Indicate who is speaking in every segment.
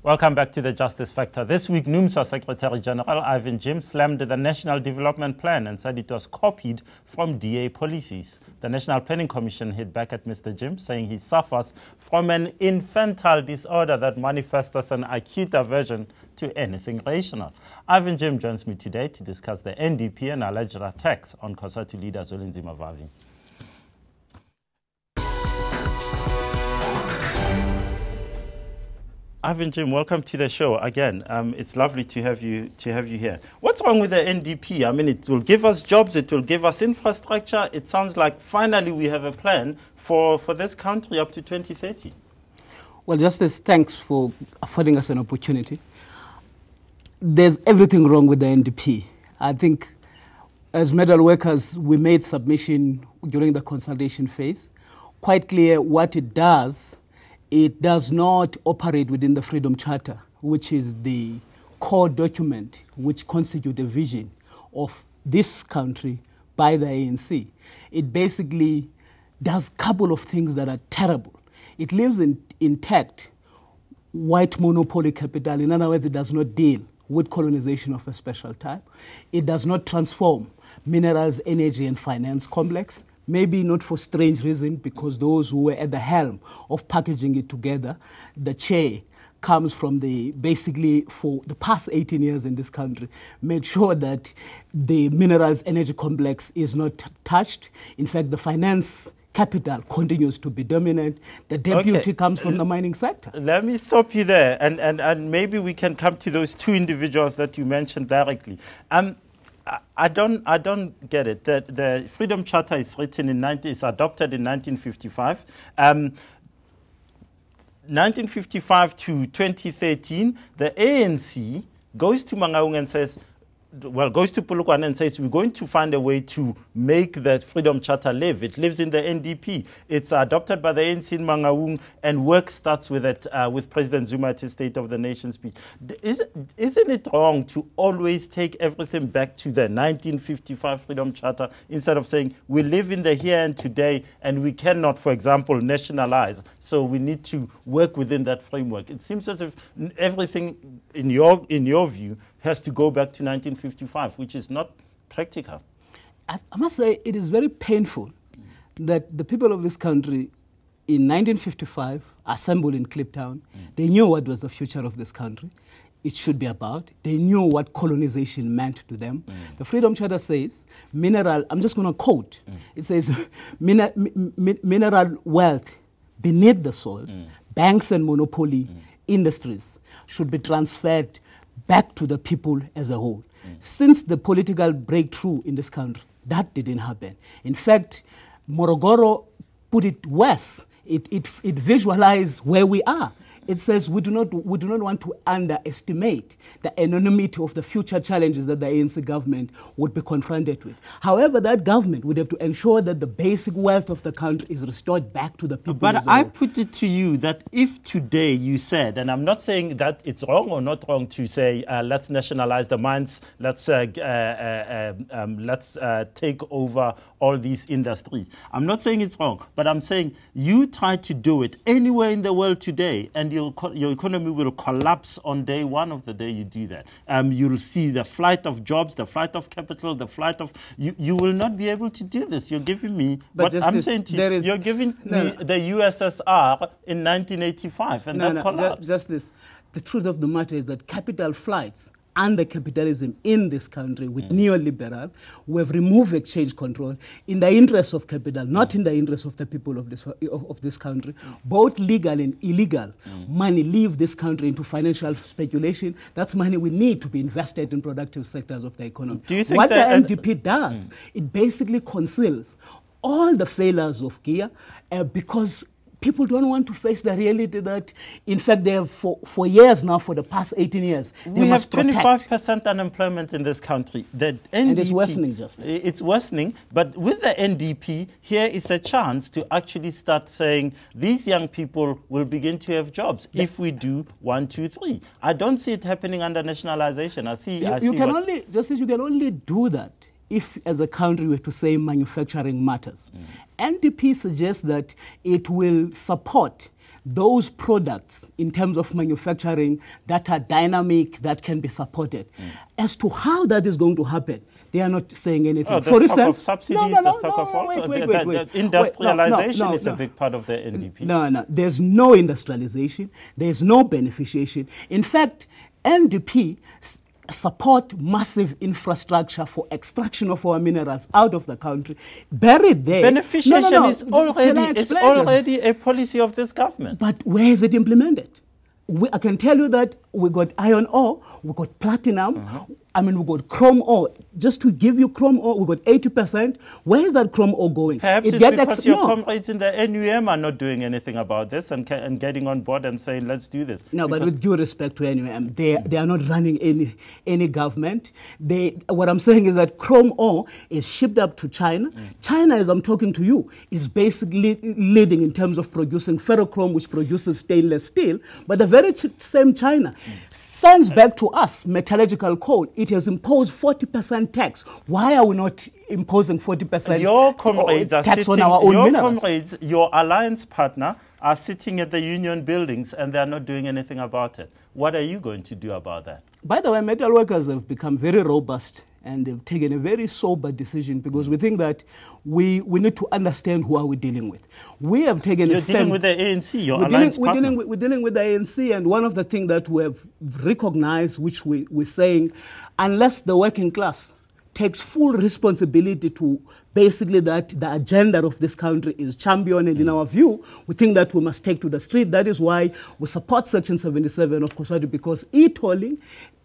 Speaker 1: Welcome back to the Justice Factor. This week, NUMSA Secretary General Irvin slammed the National Development Plan and said it was copied from DA policies. The National Planning Commission hit back at Mr. Jim, saying he suffers from an infantile disorder that manifests as an acute aversion to anything rational. Irvin joins me today to discuss the NDP and alleged attacks on COSATU leader Waldimar Pelser. Irvin, welcome to the show again. It's lovely to have you here. What's wrong with the NDP? I mean, it will give us jobs, it will give us infrastructure. It sounds like finally we have a plan for this country up to 2030.
Speaker 2: Well, Justice, thanks for affording us an opportunity. There's everything wrong with the NDP. I think as metal workers, we made submission during the consultation phase. Quite clear what it does. It does not operate within the Freedom Charter, which is the core document which constitutes the vision of this country by the ANC. It basically does a couple of things that are terrible. It leaves intact white monopoly capital. In other words, it does not deal with colonization of a special type. It does not transform minerals, energy, and finance complex. Maybe not for strange reason, because those who were at the helm of packaging it together, the chair comes from basically for the past 18 years in this country, made sure that the minerals energy complex is not touched. In fact, the finance capital continues to be dominant. The deputy comes from the mining sector. Let
Speaker 1: me stop you there, and maybe we can come to those two individuals that you mentioned directly. I don't get it. The Freedom Charter is written is adopted in 1955. 1955 to 2013, the ANC goes to Mangaung and says, goes to Polokwane and says, we're going to find a way to make the Freedom Charter live. It lives in the NDP. It's adopted by the ANC in Mangaung, and work starts with it, with President Zuma at his State of the Nation speech. Isn't it wrong to always take everything back to the 1955 Freedom Charter instead of saying we live in the here and today and we cannot, for example, nationalize, so we need to work within that framework? It seems as if everything, in your view, has to go back to 1955, which is not practical.
Speaker 2: I must say it is very painful that the people of this country in 1955 assembled in Kliptown. They knew what was the future of this country it should be about. They knew what colonization meant to them. The Freedom Charter says, I'm just going to quote, it says, mineral wealth beneath the soil, banks and monopoly industries should be transferred back to the people as a whole. Since the political breakthrough in this country, that didn't happen. In fact, Morogoro put it worse. It visualized where we are. It says we do not want to underestimate the enormity of the future challenges that the ANC government would be confronted with. However, that government would have to ensure that the basic wealth of the country is restored back to the people.
Speaker 1: But I put it to you that if today you said, and I'm not saying that it's wrong or not wrong to say, let's nationalize the mines, let's take over all these industries. I'm not saying it's wrong, but I'm saying you try to do it anywhere in the world today, and your economy will collapse on day one of the day you do that. You'll see the flight of jobs, the flight of capital, the flight of... You will not be able to do this. You're giving me... But what I'm saying to you, you're giving me the USSR in 1985, and that collapsed.
Speaker 2: Just this. The truth of the matter is that capital flights and the capitalism in this country with neoliberal, we have removed exchange control in the interest of capital, not in the interest of the people of this country. Both legal and illegal money leave this country into financial speculation. That's money we need to be invested in productive sectors of the economy.
Speaker 1: Do you think
Speaker 2: what the NDP does, it basically conceals all the failures of GIA because people don't want to face the reality that, in fact, they have for years now, for the past 18 years,
Speaker 1: we have 25% unemployment in this country. The NDP,
Speaker 2: and it's worsening, Justice.
Speaker 1: It's worsening, but with the NDP, here is a chance to actually start saying these young people will begin to have jobs if we do 1, 2, 3. I don't see it happening under nationalization. You can only do that if, as a country, we were to say manufacturing matters. NDP suggests that it will support
Speaker 2: those products in terms of manufacturing that are dynamic, that can be supported. As to how that is going to happen, they are not saying anything.
Speaker 1: Oh, for instance, of subsidies, the stock of also
Speaker 2: wait.
Speaker 1: Industrialization is a big part of the NDP.
Speaker 2: No, there's no industrialization. There's no beneficiation. In fact, NDP support massive infrastructure for extraction of our minerals out of the country, buried there.
Speaker 1: Beneficiation is already a policy of this government.
Speaker 2: But where is it implemented? I can tell you that we got iron ore, we got platinum, we got chrome ore. Just to give you chrome ore, we got 80%. Where is that chrome ore going?
Speaker 1: Perhaps it's because your comrades in the NUM are not doing anything about this and getting on board and saying, let's do this.
Speaker 2: No, but with due respect to NUM, they are not running any government. What I'm saying is that chrome ore is shipped up to China. China, as I'm talking to you, is basically leading in terms of producing ferrochrome, which produces stainless steel. But the very same China sends back to us metallurgical coal. It has imposed 40% tax. Why are we not imposing 40%
Speaker 1: your comrades
Speaker 2: tax on our own minerals?
Speaker 1: Comrades, your alliance partner, are sitting at the union buildings and they are not doing anything about it. What are you going to do about that?
Speaker 2: By the way, metal workers have become very robust and they've taken a very sober decision because we think that we need to understand who are we dealing with. We have taken
Speaker 1: You're dealing with the ANC, your alliance partner.
Speaker 2: We're dealing with the ANC, and one of the things that we have recognized, which we're saying, unless the working class takes full responsibility to basically that the agenda of this country is championed, and in our view, we think that we must take to the street. That is why we support Section 77 of COSATU, because e-tolling,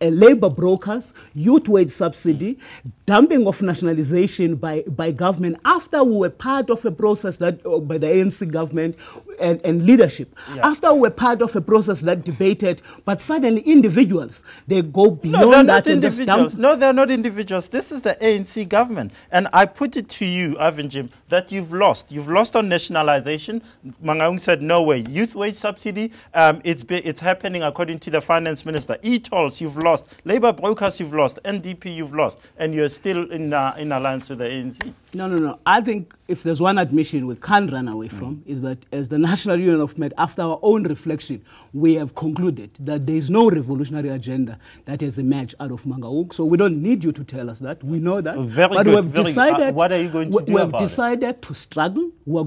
Speaker 2: labor brokers, youth wage subsidy, dumping of nationalization by government after we were part of a process that by the ANC government and leadership. Yeah. After we were part of a process that debated, but suddenly individuals, they go beyond that and just dump.
Speaker 1: No, they're not individuals. This is the ANC government. And I put it to you, Irvin, that you've lost. You've lost on nationalization. Mangaung said, no way. Youth wage subsidy, it's happening according to the finance minister. E-tolls, you've lost. Labor brokers, you've lost. NDP, you've lost. And you're still in alliance with the ANC.
Speaker 2: No. I think if there's one admission we can't run away from is that as the National Union of Med, after our own reflection, we have concluded that there is no revolutionary agenda that has emerged out of Mangaung. So we don't need you to tell us that. We know that.
Speaker 1: But we have decided. What are you going to do about it?
Speaker 2: We have decided to struggle. We're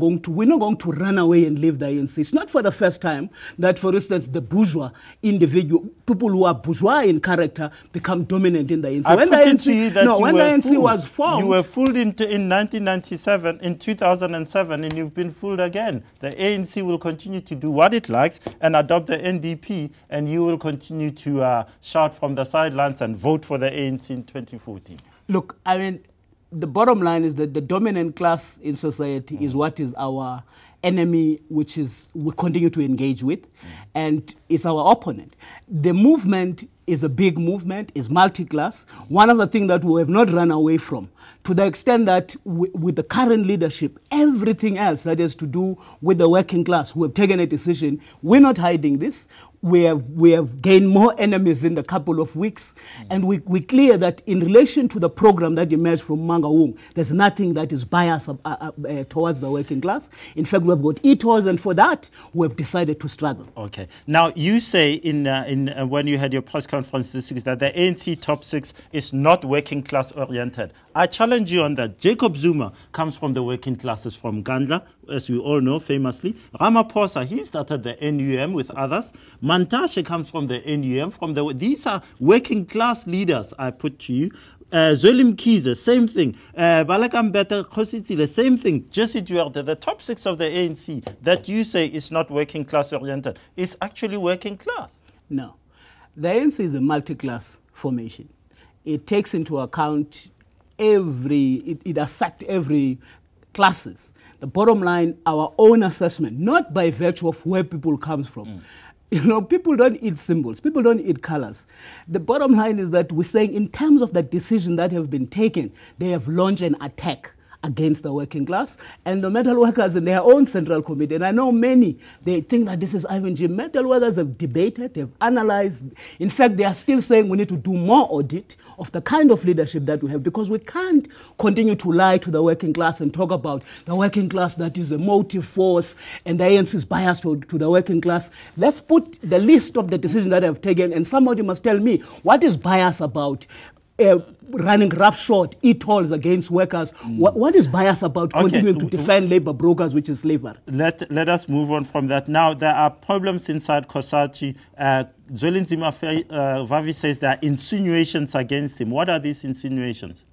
Speaker 2: not going to run away and leave the ANC. It's not for the first time that, for instance, the bourgeois individual, people who are bourgeois in character, become dominant in the ANC.
Speaker 1: When the
Speaker 2: ANC was formed,
Speaker 1: you were fooled in 1997, in 2007, and you've been fooled again. The ANC will continue to do what it likes and adopt the NDP, and you will continue to shout from the sidelines and vote for the ANC in 2014.
Speaker 2: Look, the bottom line is that the dominant class in society is what is our enemy, which is we continue to engage with, and it's our opponent. The movement is a big movement, is multi-class. One of the things that we have not run away from, to the extent that with the current leadership, everything else that has to do with the working class, we have taken a decision. We're not hiding this. We have gained more enemies in a couple of weeks, and we're clear that in relation to the program that emerged from Mangaung, there's nothing that is biased towards the working class. In fact, we've got e-tolls, and for that, we've decided to struggle.
Speaker 1: Okay. Now, you say when you had your press conference this week that the ANC top 6 is not working class oriented. I challenge you on that. Jacob Zuma comes from the working classes from Gandla, as we all know famously. Ramaphosa, he started the NUM with others. Mantashe comes from the NUM. These are working class leaders, I put to you. Zwelim Kize, same thing. Balakambeta Khositsile, same thing. Jesse Duarte, the top 6 of the ANC that you say is not working class oriented is actually working class.
Speaker 2: No. The ANC is a multi-class formation. It takes into account it accepts every classes. The bottom line, our own assessment, not by virtue of where people come from. People don't eat symbols. People don't eat colors. The bottom line is that we're saying in terms of the decision that have been taken, they have launched an attack against the working class, and the metal workers in their own central committee. And I know many, they think that this is Ivan G. Metal workers have debated, they've analyzed. In fact, they are still saying we need to do more audit of the kind of leadership that we have, because we can't continue to lie to the working class and talk about the working class that is a motive force and the ANC is biased to the working class. Let's put the list of the decisions that I've taken, and somebody must tell me what is bias about running roughshod e-tolls against workers. What is bias about continuing to defend labor brokers, which is slavery?
Speaker 1: Let us move on from that. Now, there are problems inside COSATU. Zwelithini Vavi says there are insinuations against him. What are these insinuations?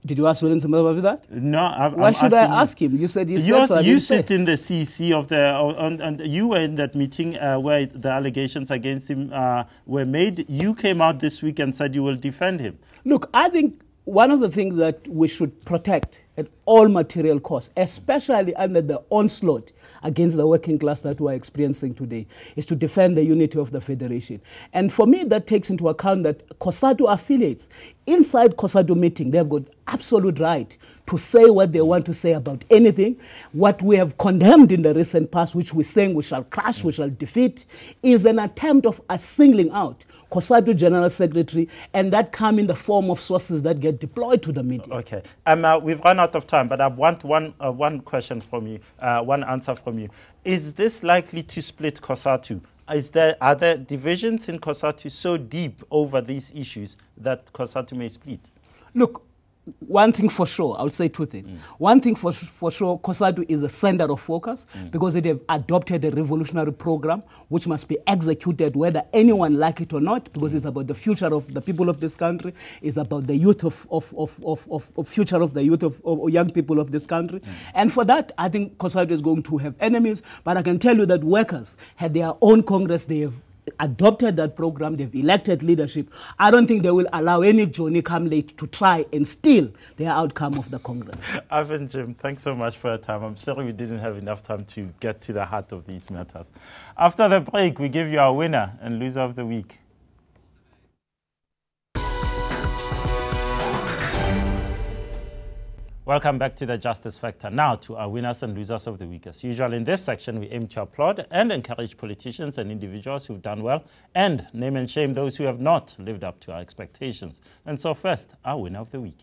Speaker 2: Did you ask Zwelithini Vavi that?
Speaker 1: No.
Speaker 2: Why should I ask him? You said
Speaker 1: you sit in the CC of and you were in that meeting where the allegations against him were made. You came out this week and said you will defend him.
Speaker 2: Look, I think one of the things that we should protect at all material costs, especially under the onslaught against the working class that we are experiencing today, is to defend the unity of the federation. And for me, that takes into account that COSATU affiliates, inside COSATU meeting, they've got absolute right to say what they want to say about anything. What we have condemned in the recent past, which we're saying we shall crush, we shall defeat, is an attempt of us singling out COSATU General Secretary, and that come in the form of sources that get deployed to the media.
Speaker 1: Okay. We've run out of time, but I want one question from you, one answer from you. Is this likely to split COSATU? Are there divisions in COSATU so deep over these issues that COSATU may split?
Speaker 2: Look, one thing for sure, I'll say two things. One thing for sure, COSATU is a center of focus because it have adopted a revolutionary program which must be executed whether anyone like it or not, because it's about the future of the people of this country, it's about the youth of future of the youth of young people of this country. And for that, I think COSATU is going to have enemies, but I can tell you that workers had their own Congress, they have adopted that program, they've elected leadership. I don't think they will allow any Johnny come late to try and steal their outcome of the Congress.
Speaker 1: Irvin, Jim, thanks so much for your time. I'm sorry we didn't have enough time to get to the heart of these matters. After the break, we give you our winner and loser of the week. Welcome back to the Justice Factor. Now to our winners and losers of the week. As usual, in this section, we aim to applaud and encourage politicians and individuals who've done well and name and shame those who have not lived up to our expectations. And so first, our winner of the week.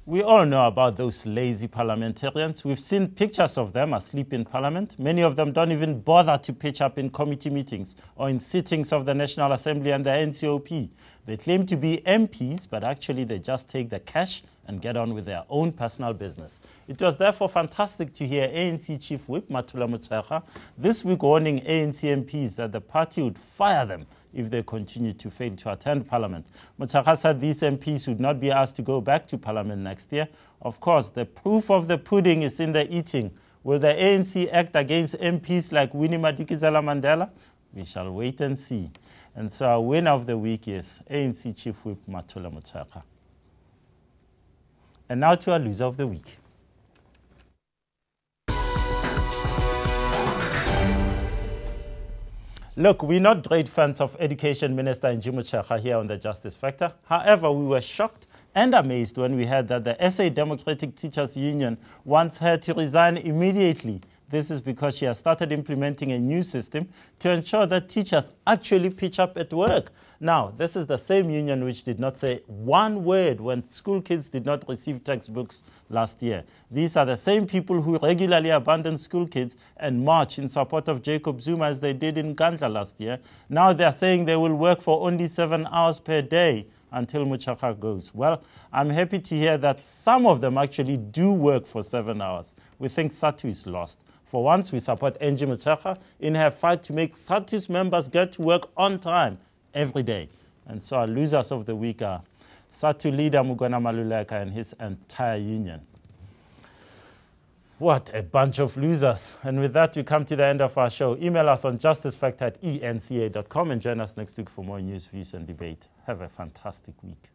Speaker 1: We all know about those lazy parliamentarians. We've seen pictures of them asleep in parliament. Many of them don't even bother to pitch up in committee meetings or in sittings of the National Assembly and the NCOP. They claim to be MPs, but actually they just take the cash and get on with their own personal business. It was therefore fantastic to hear ANC Chief Whip Matula Motshekga this week warning ANC MPs that the party would fire them if they continue to fail to attend Parliament. Motshekga said these MPs would not be asked to go back to Parliament next year. Of course, the proof of the pudding is in the eating. Will the ANC act against MPs like Winnie Madikizela Mandela? We shall wait and see. And so our winner of the week is ANC Chief Whip Matula Motshekga. And now to our loser of the week. Look, we're not great fans of Education Minister Nji Motshekga here on the Justice Factor. However, we were shocked and amazed when we heard that the SA Democratic Teachers Union wants her to resign immediately. This is because she has started implementing a new system to ensure that teachers actually pitch up at work. Now, this is the same union which did not say one word when school kids did not receive textbooks last year. These are the same people who regularly abandon school kids and march in support of Jacob Zuma as they did in Gandla last year. Now they're saying they will work for only 7 hours per day until Motshekga goes. Well, I'm happy to hear that some of them actually do work for 7 hours. We think SATU is lost. For once, we support Nji Motshekga in her fight to make SATU's members get to work on time every day. And so our losers of the week are SATU leader Mugwana Maluleka and his entire union. What a bunch of losers. And with that, we come to the end of our show. Email us on justicefactor@enca.com and join us next week for more news, views, and debate. Have a fantastic week.